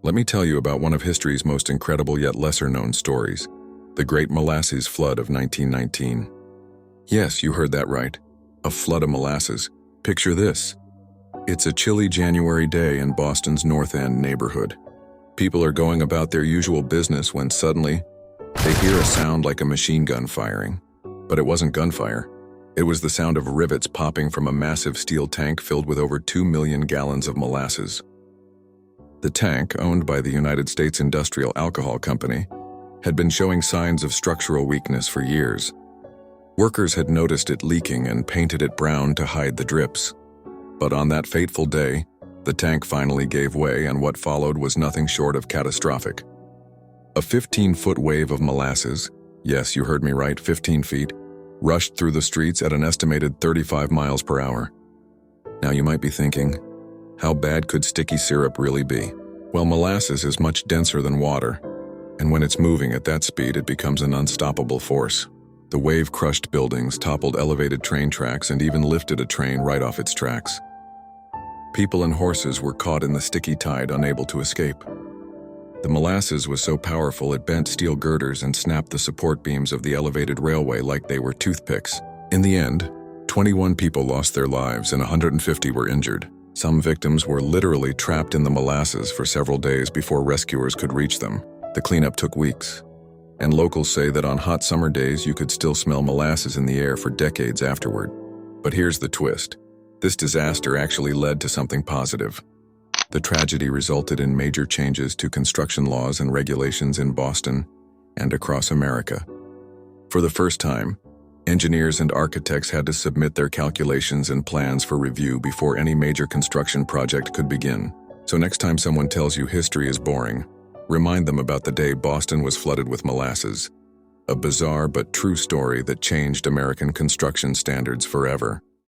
Let me tell you about one of history's most incredible yet lesser-known stories, the Great Molasses Flood of 1919. Yes, you heard that right. A flood of molasses. Picture this. It's a chilly January day in Boston's North End neighborhood. People are going about their usual business when suddenly, they hear a sound like a machine gun firing. But it wasn't gunfire. It was the sound of rivets popping from a massive steel tank filled with over 2 million gallons of molasses. The tank, owned by the United States Industrial Alcohol Company, had been showing signs of structural weakness for years. Workers had noticed it leaking and painted it brown to hide the drips. But on that fateful day, the tank finally gave way, and what followed was nothing short of catastrophic. A 15-foot wave of molasses, yes, you heard me right, 15 feet, rushed through the streets at an estimated 35 miles per hour. Now you might be thinking, how bad could sticky syrup really be? Well, molasses is much denser than water, and when it's moving at that speed, it becomes an unstoppable force. The wave crushed buildings, toppled elevated train tracks, and even lifted a train right off its tracks. People and horses were caught in the sticky tide, unable to escape. The molasses was so powerful it bent steel girders and snapped the support beams of the elevated railway like they were toothpicks. In the end, 21 people lost their lives and 150 were injured. Some victims were literally trapped in the molasses for several days before rescuers could reach them. The cleanup took weeks, and locals say that on hot summer days you could still smell molasses in the air for decades afterward. But here's the twist. This disaster actually led to something positive. The tragedy resulted in major changes to construction laws and regulations in Boston and across America. For the first time, engineers and architects had to submit their calculations and plans for review before any major construction project could begin. So next time someone tells you history is boring, remind them about the day Boston was flooded with molasses, a bizarre but true story that changed American construction standards forever.